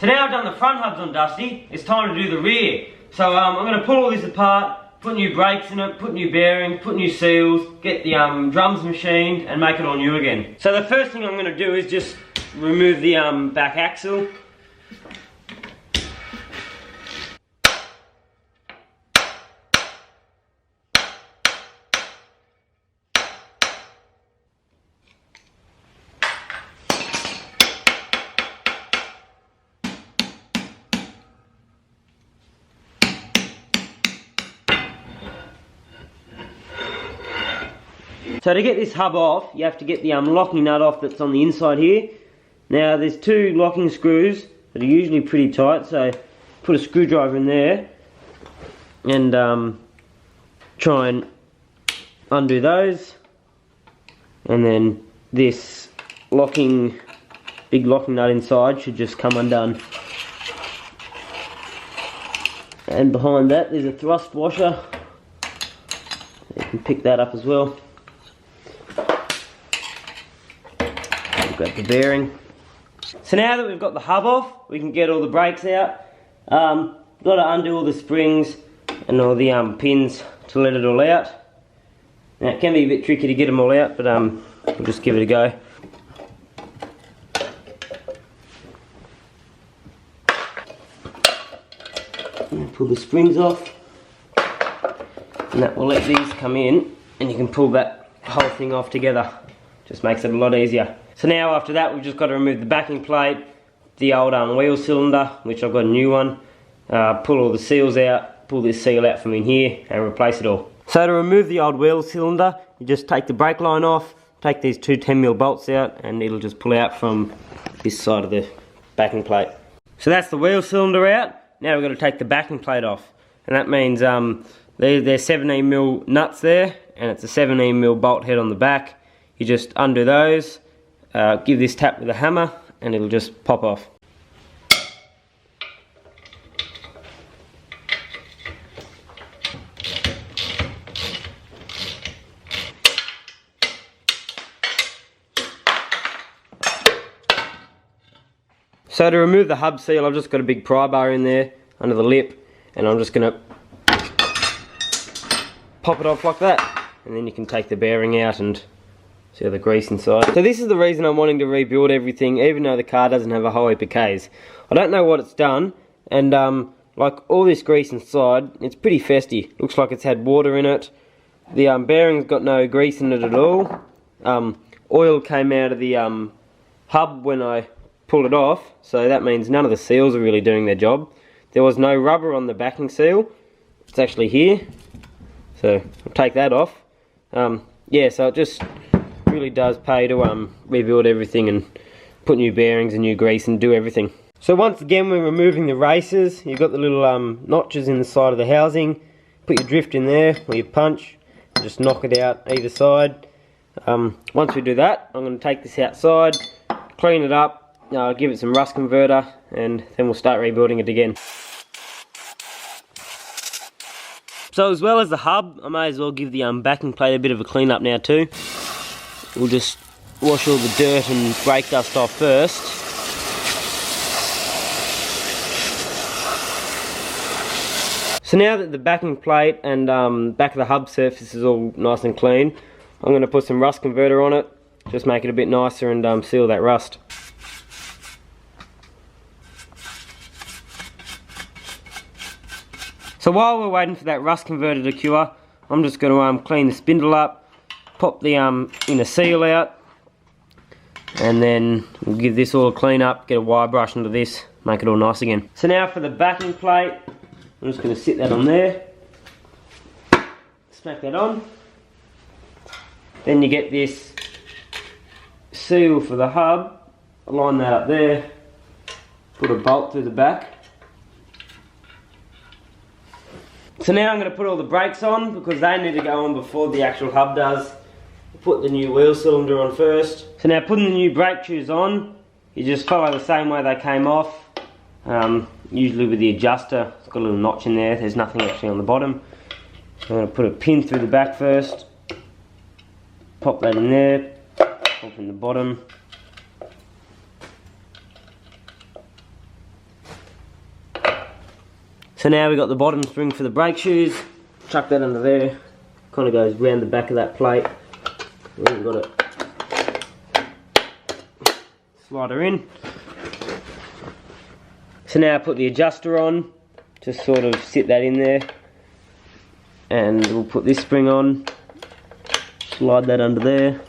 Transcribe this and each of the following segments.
So now I've done the front hubs on Dusty, it's time to do the rear. So I'm going to pull all this apart, put new brakes in it, put new bearings, put new seals, get the drums machined and make it all new again. So the first thing I'm going to do is just remove the back axle. So to get this hub off, you have to get the locking nut off that's on the inside here. Now there's two locking screws that are usually pretty tight, so put a screwdriver in there and try and undo those. And then this big locking nut inside should just come undone. And behind that there's a thrust washer. You can pick that up as well. Grab the bearing. So now that we've got the hub off, we can get all the brakes out. Got to undo all the springs and all the pins to let it all out. Now it can be a bit tricky to get them all out, but we'll just give it a go. And pull the springs off, and that will let these come in, and you can pull that whole thing off together. Just makes it a lot easier. So now after that we've just got to remove the backing plate, the old wheel cylinder, which I've got a new one, pull all the seals out, pull this seal out from in here and replace it all. So to remove the old wheel cylinder, you just take the brake line off, take these two 10mm bolts out, and it'll just pull out from this side of the backing plate. So that's the wheel cylinder out. Now we've got to take the backing plate off, and that means there's 17mm nuts there, and it's a 17mm bolt head on the back. You just undo those, give this tap with a hammer, and it'll just pop off. So to remove the hub seal, I've just got a big pry bar in there under the lip, and I'm just going to pop it off like that, and then you can take the bearing out and see all the grease inside. So this is the reason I'm wanting to rebuild everything, even though the car doesn't have a whole heap of Ks. I don't know what it's done, and like all this grease inside, it's pretty festy. Looks like it's had water in it. The bearing's got no grease in it at all. Oil came out of the hub when I pulled it off, so that means none of the seals are really doing their job. There was no rubber on the backing seal. It's actually here, so I'll take that off. Yeah, so it just really does pay to rebuild everything and put new bearings and new grease and do everything. So once again, we're removing the racers. You've got the little notches in the side of the housing. Put your drift in there or your punch, and just knock it out either side. Once we do that, I'm going to take this outside, clean it up, give it some rust converter, and then we'll start rebuilding it again. So as well as the hub, I may as well give the backing plate a bit of a clean up now too. We'll just wash all the dirt and brake dust off first. So now that the backing plate and back of the hub surface is all nice and clean, I'm going to put some rust converter on it, just make it a bit nicer and seal that rust. So while we're waiting for that rust converter to cure, I'm just going to clean the spindle up, pop the inner seal out, and then we'll give this all a clean up, get a wire brush into this, make it all nice again. So now for the backing plate, I'm just going to sit that on there, smack that on. Then you get this seal for the hub, line that up there, put a bolt through the back. So now I'm going to put all the brakes on because they need to go on before the actual hub does. Put the new wheel cylinder on first. So now putting the new brake shoes on, you just follow the same way they came off. Usually with the adjuster, it's got a little notch in there, there's nothing actually on the bottom. So I'm going to put a pin through the back first, pop that in there, pop in the bottom. So now we've got the bottom spring for the brake shoes. Chuck that under there. Kind of goes round the back of that plate. We've got it. Slide her in. So now I put the adjuster on. Just sort of sit that in there. And we'll put this spring on. Slide that under there.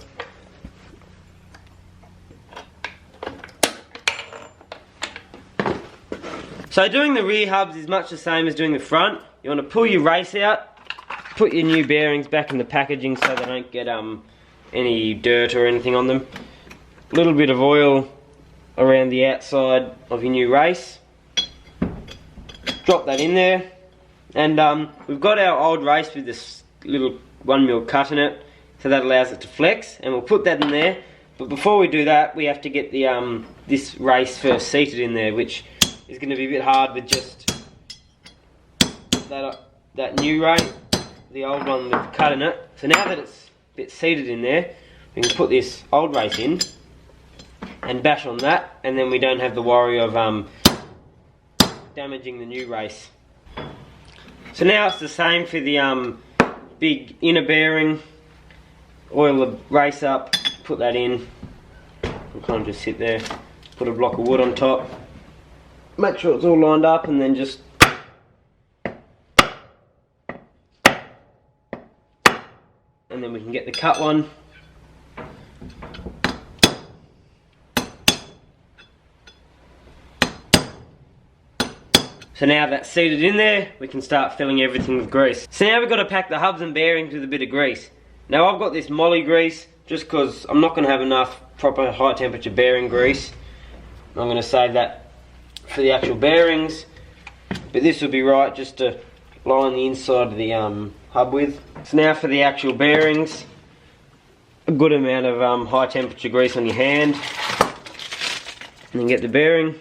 So doing the rear hubs is much the same as doing the front. You want to pull your race out, put your new bearings back in the packaging so they don't get any dirt or anything on them. A little bit of oil around the outside of your new race. Drop that in there. And we've got our old race with this little 1mm cut in it, so that allows it to flex, and we'll put that in there. But before we do that, we have to get the this race first seated in there, which is going to be a bit hard with just that new race, the old one with the cut in it. So now that it's a bit seated in there, we can put this old race in and bash on that, and then we don't have the worry of damaging the new race. So now it's the same for the big inner bearing. Oil the race up, put that in, and kind of just sit there, put a block of wood on top, make sure it's all lined up, and then just and then we can get the cut one. So now that's seated in there, we can start filling everything with grease. So now we've got to pack the hubs and bearings with a bit of grease. Now I've got this moly grease just because I'm not going to have enough proper high temperature bearing grease. I'm going to save that for the actual bearings, but this will be right just to line the inside of the hub with. So now for the actual bearings, a good amount of high temperature grease on your hand, and then get the bearing,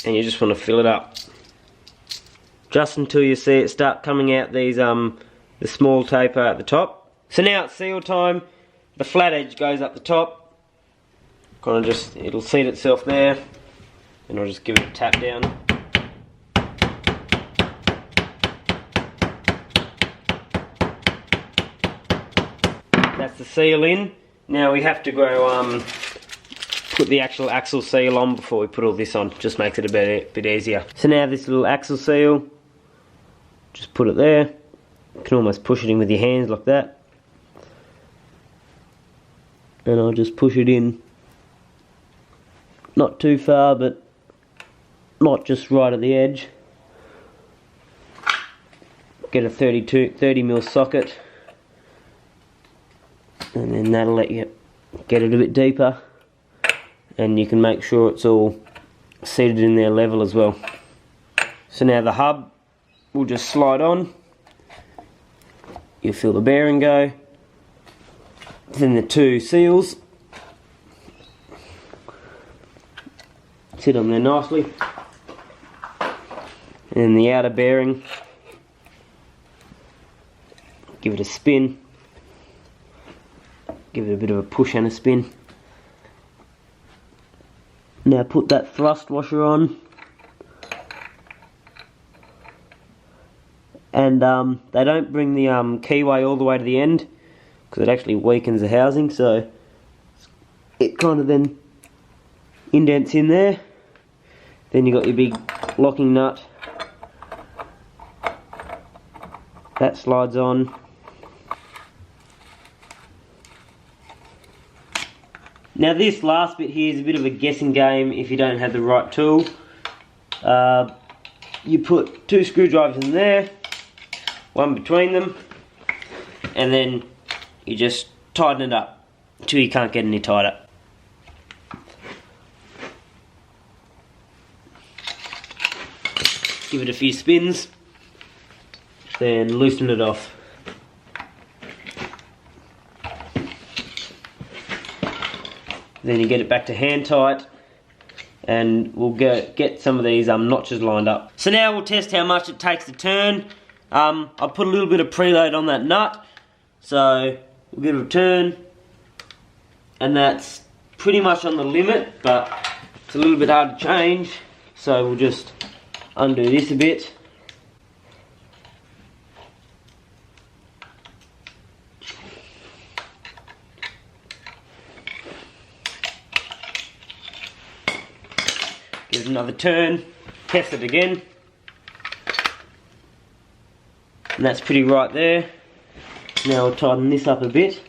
and you just want to fill it up just until you see it start coming out these the small taper at the top. So now it's seal time. The flat edge goes up the top, kind of just, it'll seat itself there, and I'll just give it a tap down. That's the seal in. Now we have to go put the actual axle seal on before we put all this on. Just makes it a bit easier. So now this little axle seal, just put it there. You can almost push it in with your hands like that. And I'll just push it in, not too far, but not just right at the edge. Get a 30mm socket, and then that'll let you get it a bit deeper, and you can make sure it's all seated in there level as well. So now the hub will just slide on. You feel the bearing go. Then the two seals sit on there nicely, and then the outer bearing, give it a spin, give it a bit of a push and a spin. Now put that thrust washer on, and they don't bring the keyway all the way to the end, because it actually weakens the housing, so it kind of then indents in there. Then you got your big locking nut, that slides on. Now this last bit here is a bit of a guessing game if you don't have the right tool. You put two screwdrivers in there, one between them, and then you just tighten it up until you can't get any tighter. Give it a few spins, then loosen it off. Then you get it back to hand tight, and we'll get some of these notches lined up. So now we'll test how much it takes to turn. I'll put a little bit of preload on that nut, so we'll give it a turn, and that's pretty much on the limit, but it's a little bit hard to change, so we'll just undo this a bit, another turn, test it again. And that's pretty right there. Now we'll tighten this up a bit.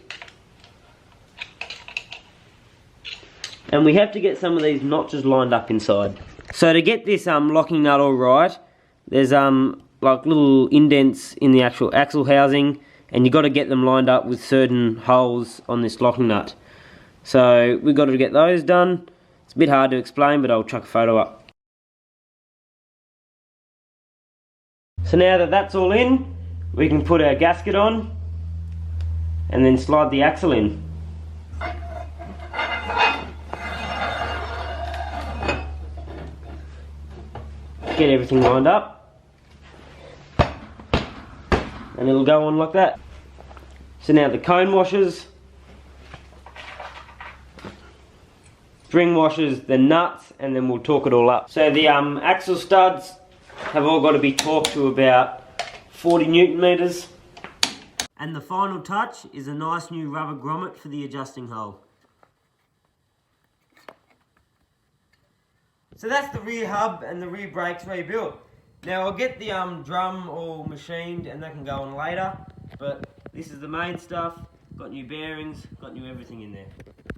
And we have to get some of these notches lined up inside. So to get this locking nut all right, there's like little indents in the actual axle housing, and you've got to get them lined up with certain holes on this locking nut. So we've got to get those done. It's a bit hard to explain, but I'll chuck a photo up. So now that that's all in, we can put our gasket on and then slide the axle in. Get everything lined up and it'll go on like that. So now the cone washers, spring washers, the nuts, and then we'll torque it all up. So the axle studs have all got to be torqued to about 40 Newton meters. And the final touch is a nice new rubber grommet for the adjusting hole. So that's the rear hub and the rear brakes rebuilt. Now I'll get the drum all machined and that can go on later, but this is the main stuff. Got new bearings, got new everything in there.